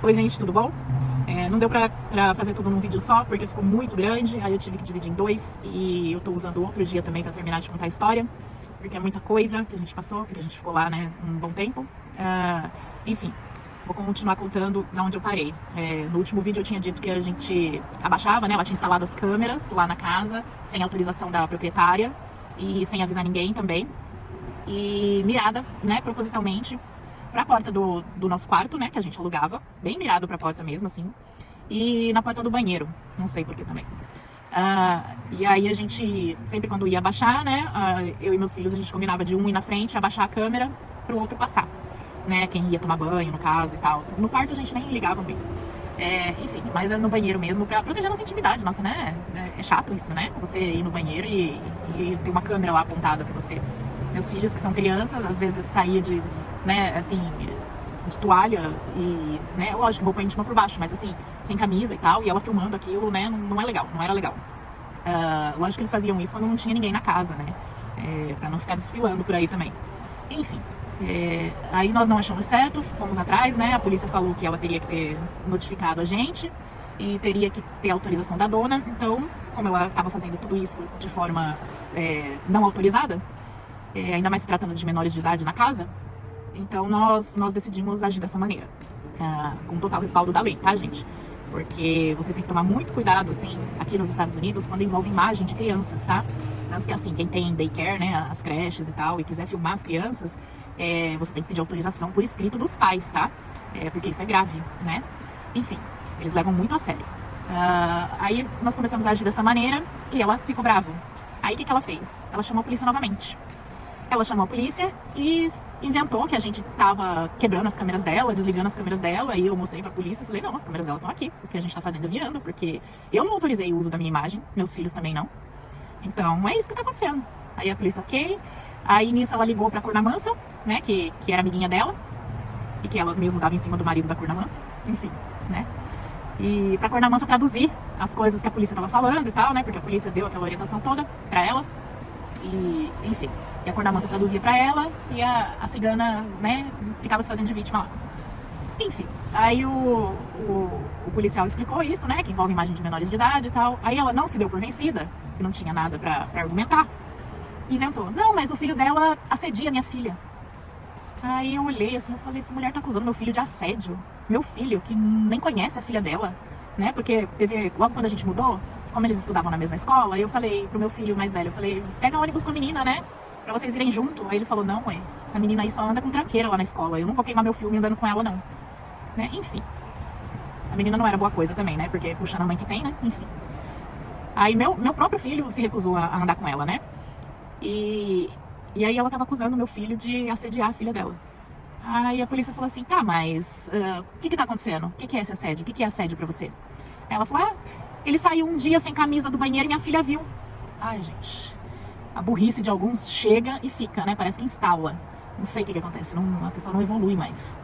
Oi gente, tudo bom? Não deu pra fazer tudo num vídeo só, porque ficou muito grande, aí eu tive que dividir em dois, e eu tô usando outro dia também pra terminar de contar a história, porque é muita coisa que a gente passou, porque a gente ficou lá, né, um bom tempo. Enfim, vou continuar contando da onde eu parei. No último vídeo eu tinha dito que a gente abaixava, né, ela tinha instalado as câmeras lá na casa, sem autorização da proprietária, e sem avisar ninguém também, e mirada, né, propositalmente, pra porta do nosso quarto, né, que a gente alugava, bem mirado pra porta mesmo, assim, e na porta do banheiro, não sei porquê também. E aí a gente, sempre quando ia abaixar, né, eu e meus filhos, a gente combinava de um ir na frente, abaixar a câmera, pro outro passar, né, quem ia tomar banho, no caso, e tal. No quarto a gente nem ligava muito. Enfim, mas é no banheiro mesmo, pra proteger a nossa intimidade, nossa, né, é chato isso, né, você ir no banheiro e ter uma câmera lá apontada pra você. Meus filhos, que são crianças, às vezes saía de, né, assim, de toalha e, né, lógico, roupa íntima por baixo, mas assim, sem camisa e tal, e ela filmando aquilo, né, não é legal, não era legal. Lógico que eles faziam isso quando não tinha ninguém na casa, né, pra não ficar desfilando por aí também. Enfim, aí nós não achamos certo, fomos atrás, né, a polícia falou que ela teria que ter notificado a gente e teria que ter autorização da dona, então, como ela estava fazendo tudo isso de forma não autorizada, ainda mais se tratando de menores de idade na casa, então nós decidimos agir dessa maneira, com total respaldo da lei, tá, gente? Porque vocês têm que tomar muito cuidado, assim, aqui nos Estados Unidos, quando envolve imagem de crianças, tá? Tanto que, assim, quem tem daycare, né, as creches e tal, e quiser filmar as crianças, você tem que pedir autorização por escrito dos pais, tá? Porque isso é grave, né? Enfim, eles levam muito a sério. Aí nós começamos a agir dessa maneira e ela ficou brava. Aí o que ela fez? Ela chamou a polícia novamente. Ela chamou a polícia e inventou que a gente tava quebrando as câmeras dela, desligando as câmeras dela, e eu mostrei pra polícia e falei, não, as câmeras dela estão aqui, o que a gente tá fazendo é virando, porque eu não autorizei o uso da minha imagem, meus filhos também não. Então, é isso que tá acontecendo. Aí a polícia, ok. Aí nisso ela ligou pra Corna Mansa, né, que era amiguinha dela, e que ela mesmo dava em cima do marido da Corna Mansa, enfim, né. E pra Corna Mansa traduzir as coisas que a polícia tava falando e tal, né, porque a polícia deu aquela orientação toda pra elas. E, enfim, e a Corna Mansa traduzia pra ela e a cigana, né, ficava se fazendo de vítima lá. Enfim, aí o policial explicou isso, né, que envolve imagem de menores de idade e tal. Aí ela não se deu por vencida, que não tinha nada pra argumentar, inventou, não, mas o filho dela assedia minha filha. Aí eu olhei assim, eu falei, essa mulher tá acusando meu filho de assédio. Meu filho, que nem conhece a filha dela, né? Porque logo quando a gente mudou, como eles estudavam na mesma escola, eu falei pro meu filho mais velho, eu falei, pega ônibus com a menina, né? Pra vocês irem junto. Aí ele falou, não, ué, essa menina aí só anda com tranqueira lá na escola, eu não vou queimar meu filme andando com ela, não. Né? Enfim. A menina não era boa coisa também, né? Porque puxando a mãe que tem, né? Enfim. Aí meu próprio filho se recusou a andar com ela, né? E aí ela tava acusando meu filho de assediar a filha dela. Aí a polícia falou assim, tá, mas o que tá acontecendo? O que é esse assédio? O que é assédio pra você? Aí ela falou, ele saiu um dia sem camisa do banheiro e minha filha viu. Ai, gente, a burrice de alguns chega e fica, né? Parece que instala. Não sei o que acontece, a pessoa não evolui mais.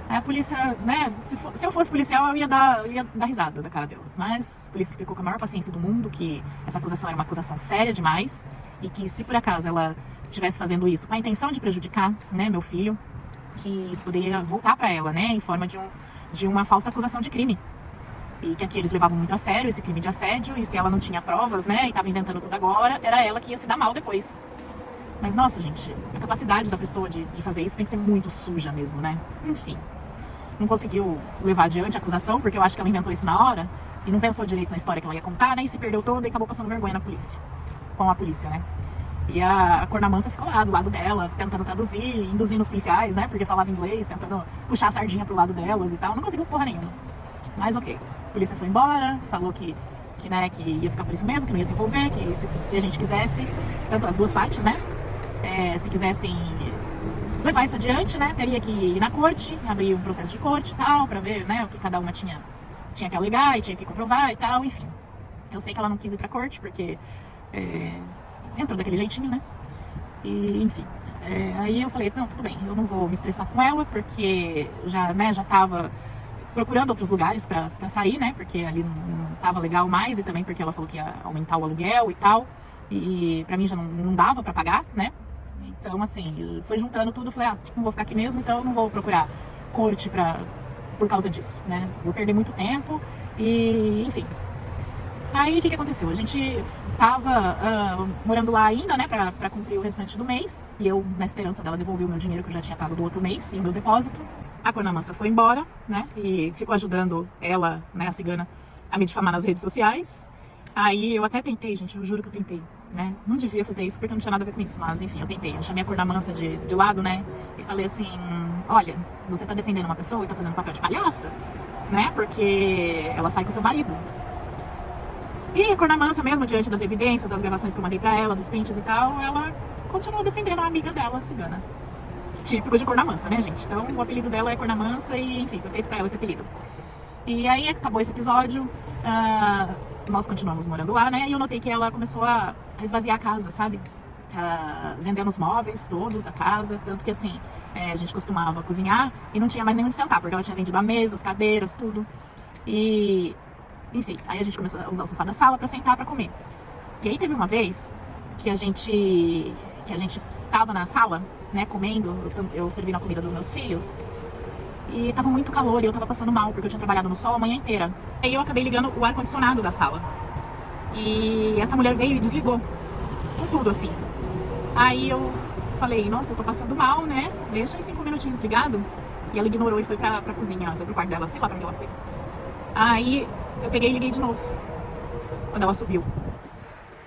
Aí a polícia, né, se eu fosse policial, eu ia dar risada da cara dela. Mas a polícia explicou com a maior paciência do mundo que essa acusação era uma acusação séria demais e que se por acaso ela estivesse fazendo isso com a intenção de prejudicar, né, meu filho, que isso poderia voltar pra ela, né, em forma de uma falsa acusação de crime. E que aqui eles levavam muito a sério esse crime de assédio, e se ela não tinha provas, né, e tava inventando tudo agora, era ela que ia se dar mal depois. Mas, nossa, gente, a capacidade da pessoa de fazer isso tem que ser muito suja mesmo, né? Enfim, não conseguiu levar adiante a acusação, porque eu acho que ela inventou isso na hora, e não pensou direito na história que ela ia contar, né, e se perdeu toda e acabou passando vergonha na polícia, com a polícia, né? E a Corna Mansa ficou lá, do lado dela, tentando traduzir, induzindo os policiais, né, porque falava inglês, tentando puxar a sardinha pro lado delas e tal, não conseguiu porra nenhuma. Mas ok, a polícia foi embora, falou que ia ficar por isso mesmo, que não ia se envolver, que se a gente quisesse, tanto as duas partes, né, se quisessem levar isso adiante, né, teria que ir na corte, abrir um processo de corte e tal, pra ver, né, o que cada uma tinha que alegar e tinha que comprovar e tal, enfim. Eu sei que ela não quis ir pra corte, porque entrou daquele jeitinho, né, e enfim. Aí eu falei, não, tudo bem, eu não vou me estressar com ela, porque já tava procurando outros lugares pra sair, né, porque ali não tava legal mais, e também porque ela falou que ia aumentar o aluguel e tal, e pra mim já não dava pra pagar, né. Então, assim, foi juntando tudo, eu falei, não vou ficar aqui mesmo, então eu não vou procurar corte pra por causa disso, né? Vou perder muito tempo e, enfim. Aí, o que aconteceu? A gente tava morando lá ainda, né, pra cumprir o restante do mês. E eu, na esperança dela devolver o meu dinheiro que eu já tinha pago do outro mês e o meu depósito. A Cornamansa foi embora, né, e ficou ajudando ela, né, a cigana, a me difamar nas redes sociais. Aí eu até tentei, gente, eu juro que eu tentei, né? Não devia fazer isso porque não tinha nada a ver com isso, mas enfim, eu tentei. Eu chamei a Cornamansa de lado, né, e falei assim: olha, você tá defendendo uma pessoa e tá fazendo papel de palhaça, né, porque ela sai com seu marido. E a Cornamansa mesmo, diante das evidências, das gravações que eu mandei pra ela, dos prints e tal, ela continuou defendendo a amiga dela, cigana. Típico de Cornamansa, né, gente? Então, o apelido dela é Cornamansa e, enfim, foi feito pra ela esse apelido. E aí, acabou esse episódio, nós continuamos morando lá, né? E eu notei que ela começou a esvaziar a casa, sabe? Vendendo os móveis todos da casa, tanto que, assim, a gente costumava cozinhar e não tinha mais nem onde sentar, porque ela tinha vendido a mesa, as cadeiras, tudo. E enfim, aí a gente começou a usar o sofá da sala pra sentar pra comer. E aí teve uma vez que a gente tava na sala, né, comendo, eu servindo a comida dos meus filhos, e tava muito calor e eu tava passando mal, porque eu tinha trabalhado no sol a manhã inteira. Aí eu acabei ligando o ar-condicionado da sala. E essa mulher veio e desligou, com tudo assim. Aí eu falei, nossa, eu tô passando mal, né? Deixa em 5 minutinhos ligado. E ela ignorou e foi pra cozinha, foi pro quarto dela, sei lá pra onde ela foi. Aí eu peguei e liguei de novo, quando ela subiu.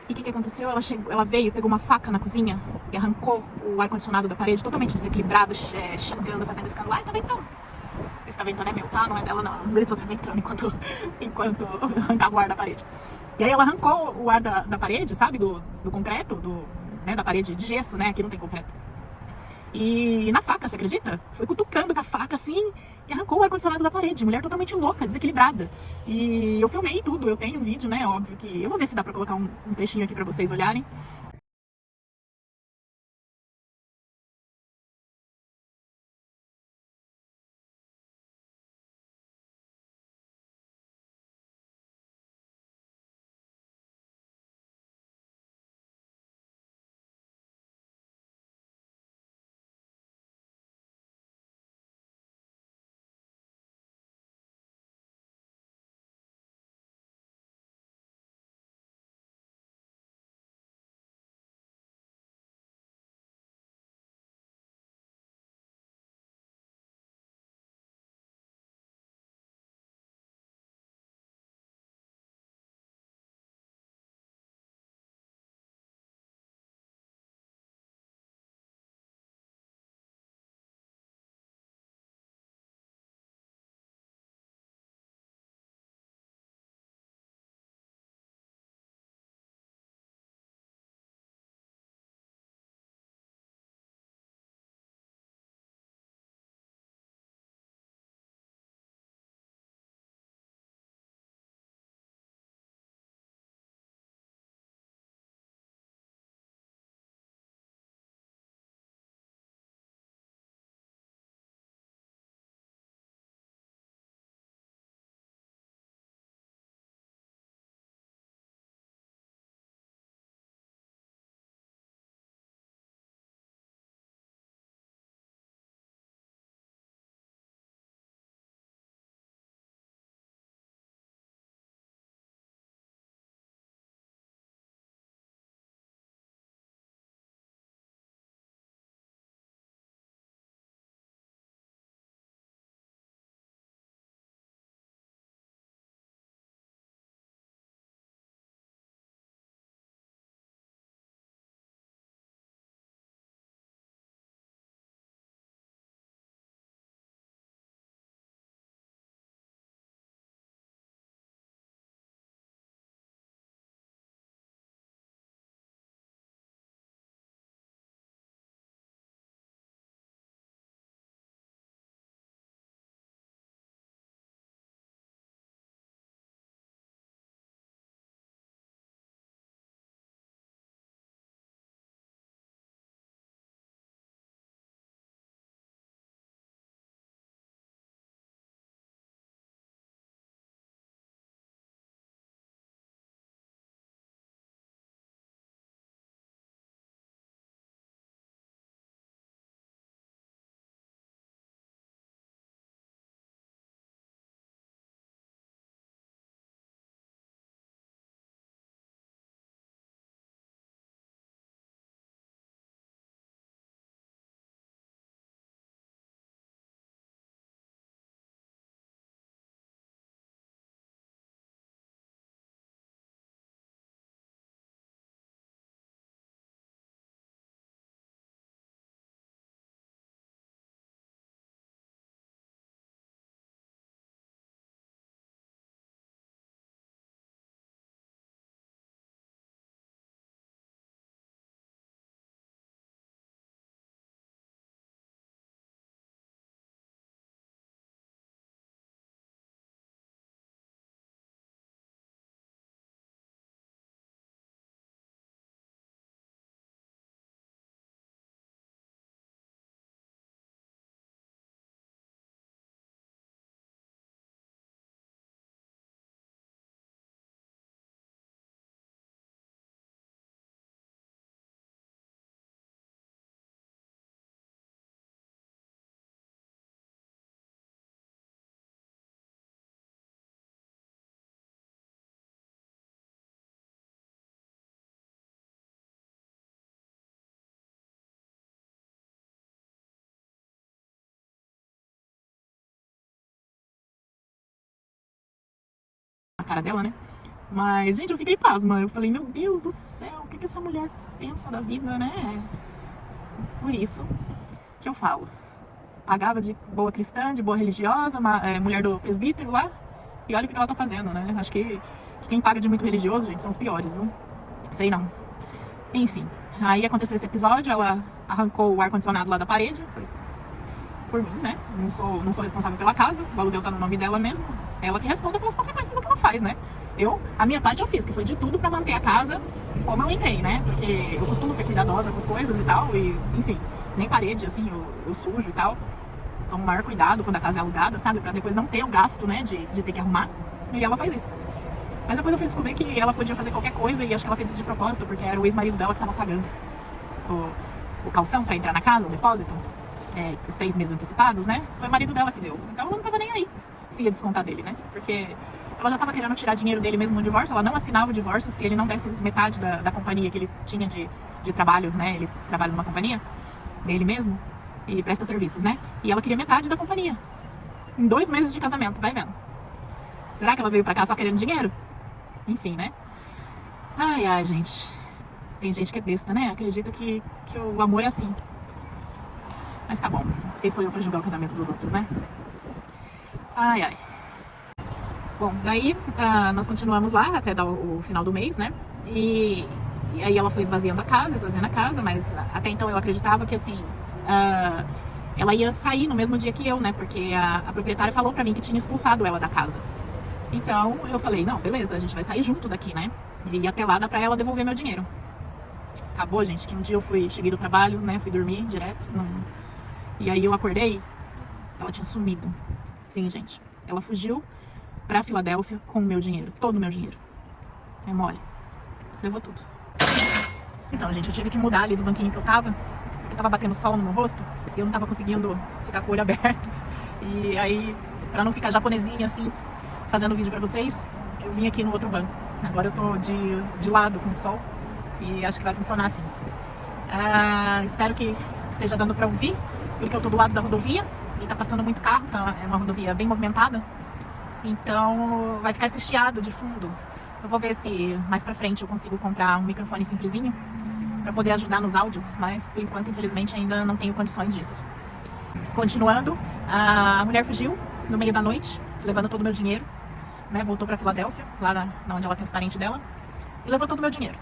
E o que aconteceu? Ela veio, pegou uma faca na cozinha e arrancou o ar-condicionado da parede, totalmente desequilibrado, xingando, fazendo escândalo. Ai, tá ventando. Esse tá ventando é meu, tá? Não é dela, não. Ela não gritou tá ventando enquanto arrancava o ar da parede. E aí ela arrancou o ar da parede, sabe? Do concreto, né, da parede de gesso, né? Aqui não tem concreto. E na faca, você acredita? Foi cutucando com a faca assim e arrancou o ar-condicionado da parede. Mulher totalmente louca, desequilibrada. E eu filmei tudo, eu tenho um vídeo, né? Óbvio que. Eu vou ver se dá pra colocar um trechinho aqui pra vocês olharem. cara dela, né? Mas, gente, eu fiquei pasma. Eu falei, meu Deus do céu, o que essa mulher pensa da vida, né? Por isso que eu falo. Pagava de boa cristã, de boa religiosa, mulher do presbítero lá. E olha o que ela tá fazendo, né? Acho que quem paga de muito religioso, gente, são os piores, viu? Sei não. Enfim, aí aconteceu esse episódio, ela arrancou o ar-condicionado lá da parede. Foi por mim, né? Não sou responsável pela casa, o aluguel tá no nome dela mesmo. Ela que responde pelas consequências do que ela faz, né? A minha parte eu fiz, que foi de tudo pra manter a casa como eu entrei, né? Porque eu costumo ser cuidadosa com as coisas e tal, e enfim, nem parede, assim, eu sujo e tal. Tomo maior cuidado quando a casa é alugada, sabe? Pra depois não ter o gasto, né, de ter que arrumar. E ela faz isso. Mas depois eu fui descobrir que ela podia fazer qualquer coisa e acho que ela fez isso de propósito, porque era o ex-marido dela que tava pagando o calção pra entrar na casa, o depósito, os 3 meses antecipados, né? Foi o marido dela que deu. Então ela não tava nem aí se ia descontar dele, né? Porque ela já tava querendo tirar dinheiro dele mesmo no divórcio, ela não assinava o divórcio se ele não desse metade da companhia que ele tinha de trabalho, né? Ele trabalha numa companhia dele mesmo e presta serviços, né? E ela queria metade da companhia. Em 2 meses de casamento, vai vendo. Será que ela veio pra cá só querendo dinheiro? Enfim, né? Ai, gente. Tem gente que é besta, né? Acredita que o amor é assim. Mas tá bom. Quem sou eu pra julgar o casamento dos outros, né? Ai. Bom, daí nós continuamos lá até dar o final do mês, né? E aí ela foi esvaziando a casa, mas até então eu acreditava que assim, ela ia sair no mesmo dia que eu, né? Porque a proprietária falou pra mim que tinha expulsado ela da casa. Então eu falei, não, beleza, a gente vai sair junto daqui, né? E até lá dá pra ela devolver meu dinheiro. Acabou, gente, que um dia cheguei do trabalho, né? Fui dormir direto. E aí eu acordei, ela tinha sumido. Sim, gente. Ela fugiu pra Filadélfia com o meu dinheiro, todo o meu dinheiro. É mole. Levou tudo. Então, gente, eu tive que mudar ali do banquinho que eu tava, porque tava batendo sol no meu rosto e eu não tava conseguindo ficar com o olho aberto. E aí, pra não ficar japonesinha assim, fazendo vídeo pra vocês, eu vim aqui no outro banco. Agora eu tô de lado com o sol e acho que vai funcionar assim. Espero que esteja dando pra ouvir, porque eu tô do lado da rodovia e tá passando muito carro, tá? É uma rodovia bem movimentada. Então vai ficar esse chiado de fundo. Eu vou ver se mais pra frente eu consigo comprar um microfone simplesinho pra poder ajudar nos áudios, mas por enquanto, infelizmente, ainda não tenho condições disso. Continuando, a mulher fugiu no meio da noite, levando todo o meu dinheiro, né? Voltou pra Filadélfia, lá onde ela tem os parentes dela, e levou todo o meu dinheiro.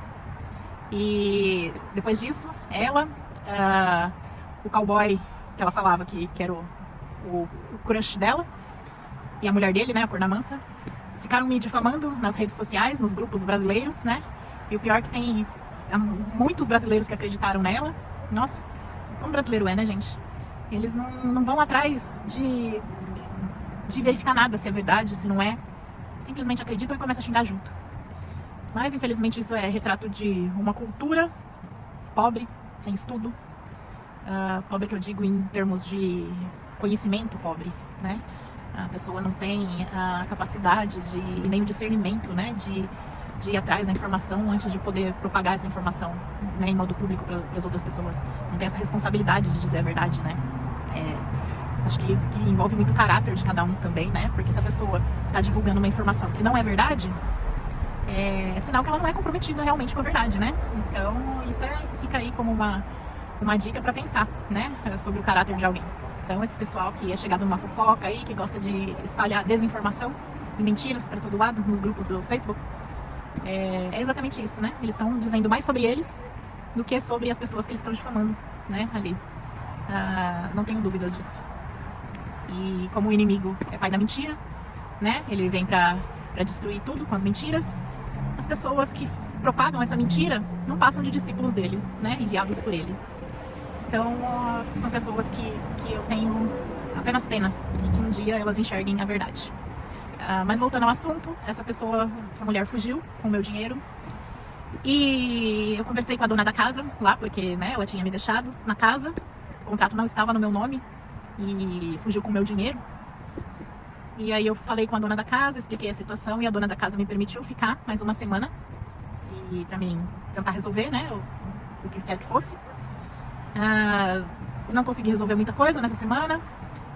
E depois disso, ela, o cowboy que ela falava que era o crush dela, e a mulher dele, né, a Cornamansa, ficaram me difamando nas redes sociais, nos grupos brasileiros, né? E o pior é que tem muitos brasileiros que acreditaram nela. Nossa, como brasileiro é, né, gente? Eles não vão atrás de verificar nada, se é verdade, se não é. Simplesmente acreditam e começam a xingar junto. Mas, infelizmente, isso é retrato de uma cultura pobre, sem estudo. Pobre que eu digo em termos de conhecimento pobre, né? A pessoa não tem a capacidade e nem o discernimento, né? De ir atrás da informação antes de poder propagar essa informação, né, em modo público para as outras pessoas. Não tem essa responsabilidade de dizer a verdade, né? Acho que envolve muito o caráter de cada um também, né? Porque se a pessoa está divulgando uma informação que não é verdade, é sinal que ela não é comprometida realmente com a verdade, né? Então, isso fica aí como uma dica para pensar, né? Sobre o caráter de alguém. Então, esse pessoal que é chegado numa fofoca aí, que gosta de espalhar desinformação e mentiras para todo lado nos grupos do Facebook, é exatamente isso, né? Eles estão dizendo mais sobre eles do que sobre as pessoas que eles estão difamando, né? Ali. Não tenho dúvidas disso. E como o inimigo é pai da mentira, né? Ele vem pra destruir tudo com as mentiras. As pessoas que propagam essa mentira não passam de discípulos dele, né? Enviados por ele. Então, são pessoas que eu tenho apenas pena e que um dia elas enxerguem a verdade. Mas voltando ao assunto, essa mulher fugiu com o meu dinheiro. E eu conversei com a dona da casa lá, porque, né, ela tinha me deixado na casa. O contrato não estava no meu nome e fugiu com o meu dinheiro. E aí eu falei com a dona da casa, expliquei a situação e a dona da casa me permitiu ficar mais uma semana e pra mim tentar resolver, né, o que quer que fosse. Não consegui resolver muita coisa nessa semana,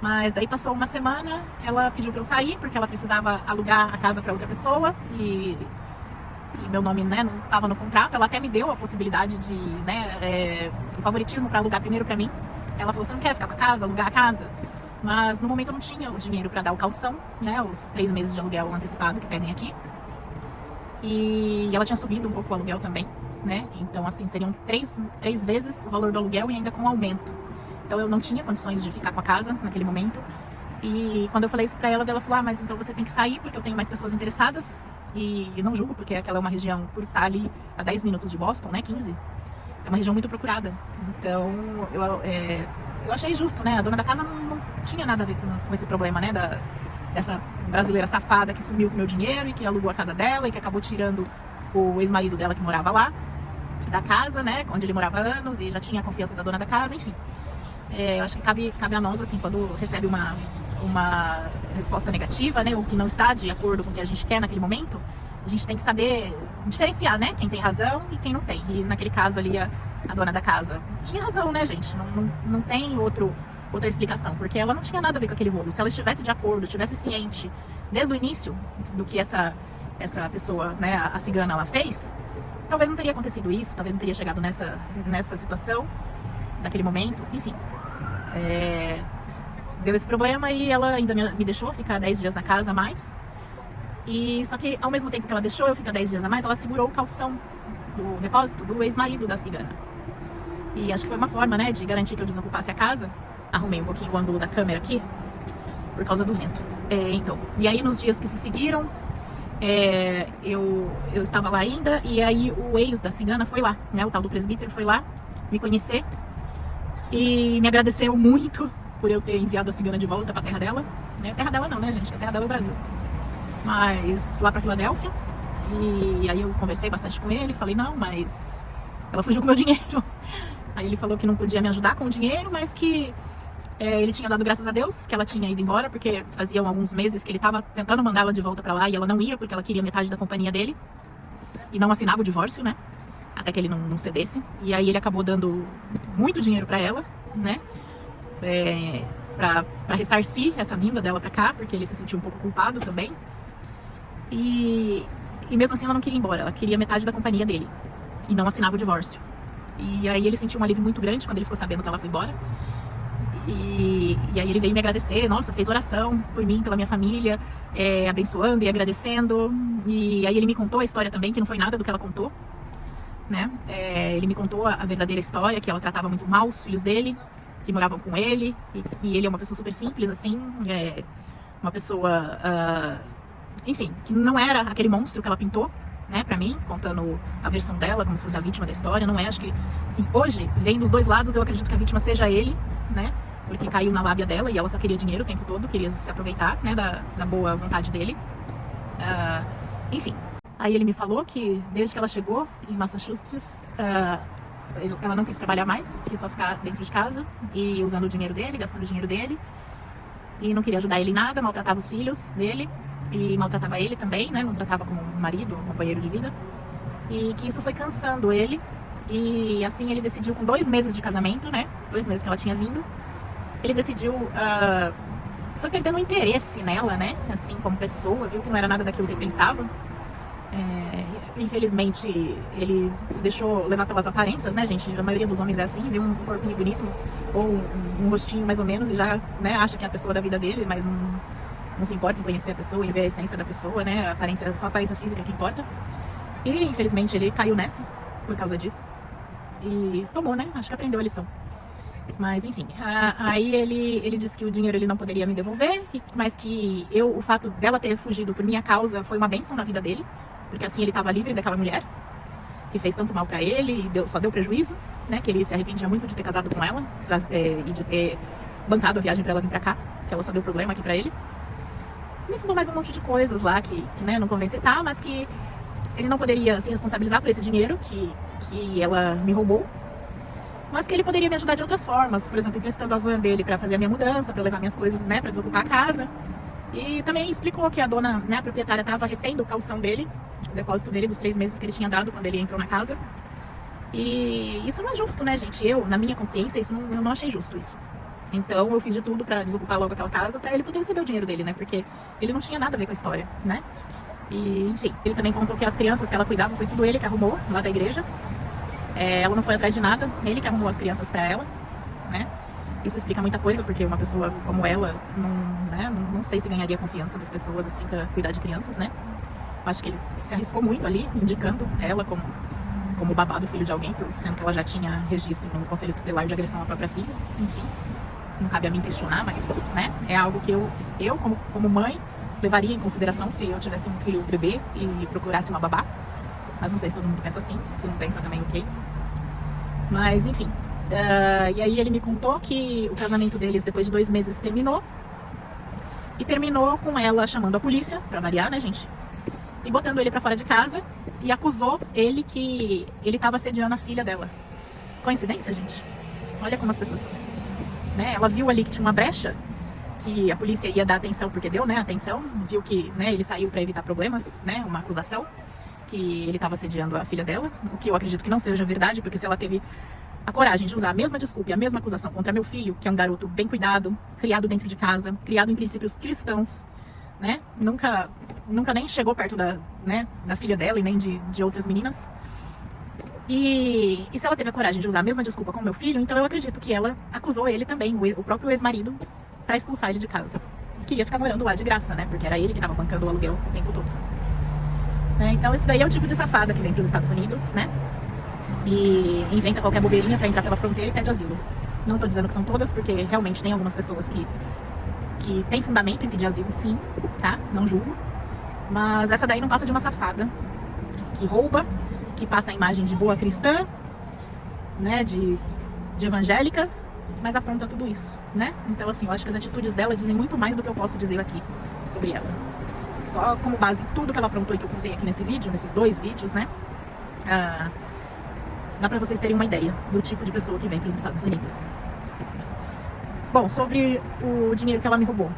Mas daí passou uma semana, ela pediu pra eu sair, porque ela precisava alugar a casa pra outra pessoa, e meu nome, né, não estava no contrato. Ela até me deu a possibilidade de, né, o favoritismo para alugar primeiro para mim. Ela falou, você não quer ficar com a casa, alugar a casa? Mas no momento eu não tinha o dinheiro para dar o calção, né, os 3 meses de aluguel antecipado que pedem aqui. E ela tinha subido um pouco o aluguel também, né, então assim, seriam três vezes o valor do aluguel e ainda com aumento. Então eu não tinha condições de ficar com a casa naquele momento. E quando eu falei isso pra ela, ela falou, mas então você tem que sair porque eu tenho mais pessoas interessadas. E não julgo, porque aquela é uma região, por estar ali a 10 minutos de Boston, né, 15, é uma região muito procurada. Então, eu achei justo, né, a dona da casa não tinha nada a ver com esse problema, né, dessa brasileira safada que sumiu com meu dinheiro e que alugou a casa dela e que acabou tirando o ex-marido dela que morava lá, da casa, né, onde ele morava há anos e já tinha a confiança da dona da casa, enfim. Eu acho que cabe a nós, assim, quando recebe uma resposta negativa, né, ou que não está de acordo com o que a gente quer naquele momento, a gente tem que saber diferenciar, né, quem tem razão e quem não tem. E naquele caso ali, a dona da casa tinha razão, né, gente? Não tem outra explicação, porque ela não tinha nada a ver com aquele rolo. Se ela estivesse de acordo, estivesse ciente desde o início do que essa pessoa, né, a cigana, ela fez, talvez não teria acontecido isso, talvez não teria chegado nessa situação, naquele momento, enfim. Deu esse problema e ela ainda me deixou ficar 10 dias na casa a mais. E só que ao mesmo tempo que ela deixou eu ficar 10 dias a mais, ela segurou o calção do depósito do ex-marido da cigana. E acho que foi uma forma, né, de garantir que eu desocupasse a casa. Arrumei um pouquinho o ângulo da câmera aqui, por causa do vento. Então, e aí nos dias que se seguiram, eu estava lá ainda, e aí o ex da cigana foi lá, né, o tal do presbítero foi lá me conhecer e me agradeceu muito por eu ter enviado a cigana de volta pra terra dela, né? Terra dela não, né, gente? A terra dela é o Brasil. Mas lá pra Filadélfia. E aí eu conversei bastante com ele, falei, não, mas ela fugiu com meu dinheiro. Aí ele falou que não podia me ajudar com o dinheiro, mas que ele tinha dado graças a Deus que ela tinha ido embora, porque faziam alguns meses que ele tava tentando mandá-la de volta pra lá e ela não ia, porque ela queria metade da companhia dele. E não assinava o divórcio, né? Até que ele não cedesse. E aí ele acabou dando muito dinheiro pra ela, né? Pra ressarcir essa vinda dela pra cá, porque ele se sentiu um pouco culpado também. E mesmo assim ela não queria ir embora, ela queria metade da companhia dele e não assinava o divórcio. E aí ele sentiu um alívio muito grande quando ele ficou sabendo que ela foi embora. E aí ele veio me agradecer, nossa, fez oração por mim, pela minha família, abençoando e agradecendo. E aí ele me contou a história também, que não foi nada do que ela contou, né? Ele me contou a verdadeira história, que ela tratava muito mal os filhos dele, que moravam com ele, e ele é uma pessoa super simples, assim, uma pessoa, enfim, que não era aquele monstro que ela pintou, né, pra mim, contando a versão dela, como se fosse a vítima da história. Não é, acho que, assim, hoje, vem dos dois lados, eu acredito que a vítima seja ele, né, porque caiu na lábia dela e ela só queria dinheiro o tempo todo, queria se aproveitar, né, da boa vontade dele. Enfim, aí ele me falou que desde que ela chegou em Massachusetts, ela não quis trabalhar mais, quis só ficar dentro de casa e usando o dinheiro dele, gastando o dinheiro dele, e não queria ajudar ele em nada, maltratava os filhos dele e maltratava ele também, né, não tratava como um marido, um companheiro de vida, e que isso foi cansando ele. E assim ele decidiu, com 2 meses de casamento, né, 2 meses que ela tinha vindo, ele decidiu, foi perdendo o interesse nela, né, assim, como pessoa, viu que não era nada daquilo que ele pensava. Infelizmente ele se deixou levar pelas aparências, né, gente? A maioria dos homens é assim, vê um corpinho bonito ou um rostinho mais ou menos e já, né, acha que é a pessoa da vida dele, mas não se importa em conhecer a pessoa e ver a essência da pessoa, né? Só a aparência física que importa. E infelizmente ele caiu nessa por causa disso e tomou, né? Acho que aprendeu a lição. Mas enfim, aí ele disse que o dinheiro ele não poderia me devolver, mas que o fato dela ter fugido por minha causa foi uma bênção na vida dele, porque assim ele estava livre daquela mulher que fez tanto mal pra ele e só deu prejuízo, né? Que ele se arrependia muito de ter casado com ela e de ter bancado a viagem pra ela vir pra cá, que ela só deu problema aqui pra ele. Me falou mais um monte de coisas lá que né, não convence, mas que ele não poderia se responsabilizar por esse dinheiro que ela me roubou, mas que ele poderia me ajudar de outras formas, por exemplo, emprestando a van dele para fazer a minha mudança, para levar minhas coisas, né, para desocupar a casa. E também explicou que a dona, né, a proprietária, estava retendo o calção dele, o depósito dele dos 3 meses que ele tinha dado quando ele entrou na casa. E isso não é justo, né, gente? Na minha consciência, eu não achei justo isso. Então eu fiz de tudo pra desocupar logo aquela casa, pra ele poder receber o dinheiro dele, né? Porque ele não tinha nada a ver com a história, né? E, enfim, ele também contou que as crianças que ela cuidava foi tudo ele que arrumou lá da igreja. Ela não foi atrás de nada, ele que arrumou as crianças pra ela, né? Isso explica muita coisa, porque uma pessoa como ela, não sei se ganharia confiança das pessoas, assim, pra cuidar de crianças, né? Acho que ele se arriscou muito ali, indicando ela como babá do filho de alguém, sendo que ela já tinha registro no Conselho Tutelar de agressão à própria filha. Enfim, não cabe a mim questionar, mas, né, é algo que eu como mãe, levaria em consideração se eu tivesse um filho bebê e procurasse uma babá. Mas não sei se todo mundo pensa assim, se não pensa também, ok. Mas, enfim. E aí ele me contou que o casamento deles, depois de 2 meses, terminou. E terminou com ela chamando a polícia, pra variar, né, gente? E botando ele pra fora de casa. E acusou ele que ele tava assediando a filha dela. Coincidência, gente? Olha como as pessoas são. Né? Ela viu ali que tinha uma brecha, que a polícia ia dar atenção, porque deu, né, atenção. Viu que, né, ele saiu pra evitar problemas, né, uma acusação, que ele tava assediando a filha dela. O que eu acredito que não seja verdade, porque se ela teve a coragem de usar a mesma desculpa e a mesma acusação contra meu filho, que é um garoto bem cuidado, criado dentro de casa, criado em princípios cristãos, né? Nunca nem chegou perto da filha dela e nem de outras meninas. E se ela teve a coragem de usar a mesma desculpa com meu filho, então eu acredito que ela acusou ele também, o próprio ex-marido, pra expulsar ele de casa. E queria ficar morando lá de graça, né? Porque era ele que tava bancando o aluguel o tempo todo. Então esse daí é o tipo de safada que vem pros Estados Unidos, né? E inventa qualquer bobeirinha pra entrar pela fronteira e pede asilo. Não tô dizendo que são todas, porque realmente tem algumas pessoas que tem fundamento em pedir asilo, sim, tá? Não julgo. Mas essa daí não passa de uma safada que rouba, que passa a imagem de boa cristã, né? De evangélica, mas apronta tudo isso, né? Então, assim, eu acho que as atitudes dela dizem muito mais do que eu posso dizer aqui sobre ela. Só como base em tudo que ela aprontou e que eu contei aqui nesse vídeo, nesses 2 vídeos, né? Dá pra vocês terem uma ideia do tipo de pessoa que vem pros Estados Unidos. Bom, sobre o dinheiro que ela me roubou.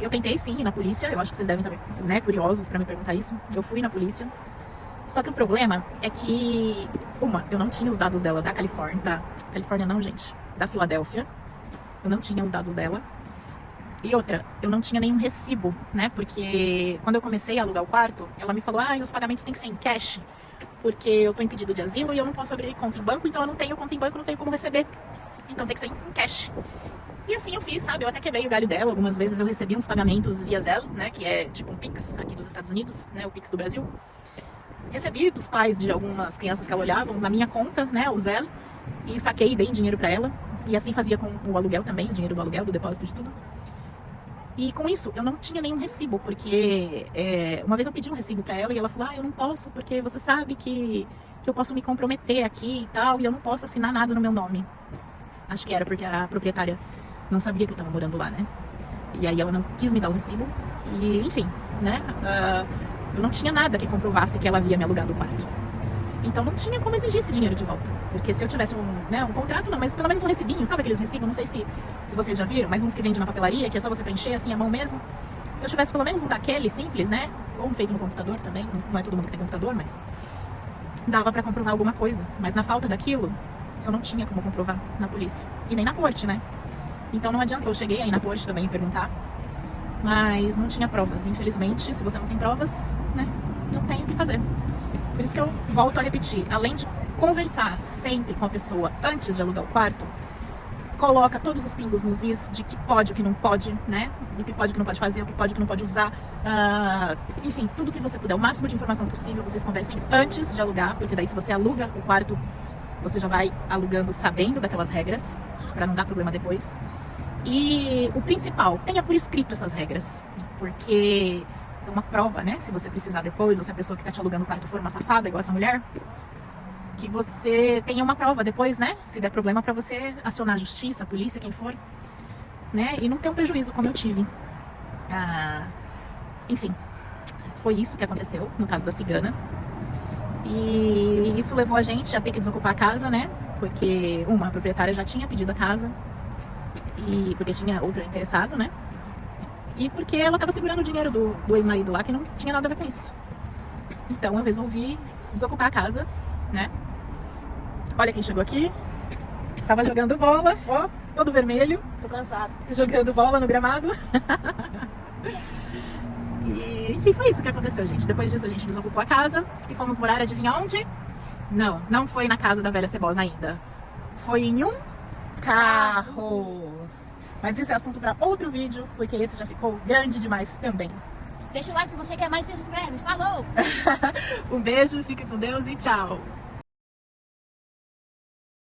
Eu tentei sim ir na polícia, eu acho que vocês devem estar, né, curiosos pra me perguntar isso. Eu fui na polícia. Só que o problema é que, eu não tinha os dados dela da Califórnia, não, gente, da Filadélfia. Eu não tinha os dados dela. E outra, eu não tinha nenhum recibo, né, porque quando eu comecei a alugar o quarto, ela me falou, os pagamentos têm que ser em cash, porque eu tô em pedido de asilo e eu não posso abrir conta em banco, então eu não tenho conta em banco, não tenho como receber. Então tem que ser em cash. E assim eu fiz, sabe? Eu até quebrei o galho dela. Algumas vezes eu recebi uns pagamentos via Zelle, né? Que é tipo um Pix aqui dos Estados Unidos, né? O Pix do Brasil. Recebi dos pais de algumas crianças que ela olhavam na minha conta, né? O Zelle. E saquei e dei dinheiro pra ela. E assim fazia com o aluguel também, o dinheiro do aluguel, do depósito de tudo. E com isso, eu não tinha nenhum recibo, porque uma vez eu pedi um recibo pra ela e ela falou, eu não posso, porque você sabe que eu posso me comprometer aqui e tal, e eu não posso assinar nada no meu nome. Acho que era porque a proprietária não sabia que eu tava morando lá, né? E aí ela não quis me dar o recibo. E, enfim, né? Eu não tinha nada que comprovasse que ela havia me alugado o quarto. Então não tinha como exigir esse dinheiro de volta. Porque se eu tivesse um contrato, não, mas pelo menos um recibinho, sabe aqueles recibos? Não sei se vocês já viram, mas uns que vendem na papelaria, que é só você preencher assim a mão mesmo. Se eu tivesse pelo menos um daquele simples, né? Ou um feito no computador também, não é todo mundo que tem computador, mas dava pra comprovar alguma coisa. Mas na falta daquilo, eu não tinha como comprovar na polícia. E nem na corte, né? Então não adiantou. Eu cheguei aí na corte também perguntar, mas não tinha provas. Infelizmente, se você não tem provas, né? Não tem o que fazer. Por isso que eu volto a repetir. Além de conversar sempre com a pessoa antes de alugar o quarto, coloca todos os pingos nos is de que pode, o que não pode, né? O que pode, o que não pode fazer, o que pode, o que não pode usar. Enfim, tudo que você puder. O máximo de informação possível, vocês conversem antes de alugar, porque daí se você aluga o quarto, você já vai alugando sabendo daquelas regras, pra não dar problema depois. E o principal, tenha por escrito essas regras, porque é uma prova, né? Se você precisar depois, ou se a pessoa que tá te alugando o quarto for uma safada, igual essa mulher, que você tenha uma prova depois, né? Se der problema pra você acionar a justiça, a polícia, quem for, né? E não ter um prejuízo como eu tive. Enfim, foi isso que aconteceu no caso da cigana. E isso levou a gente a ter que desocupar a casa, né? Porque a proprietária já tinha pedido a casa, e porque tinha outro interessado, né? E porque ela tava segurando o dinheiro do ex-marido lá, que não tinha nada a ver com isso. Então eu resolvi desocupar a casa, né? Olha quem chegou aqui. Tava jogando bola, ó. todo vermelho. Tô cansado. Jogando bola no gramado. E, enfim, foi isso que aconteceu, gente. Depois disso a gente desocupou a casa e fomos morar, adivinha onde? Não foi na casa da velha cebosa ainda. Foi em um carro. Mas isso é assunto para outro vídeo, porque esse já ficou grande demais também. Deixa o like se você quer mais, se inscreve. Falou! Um beijo, fique com Deus e tchau!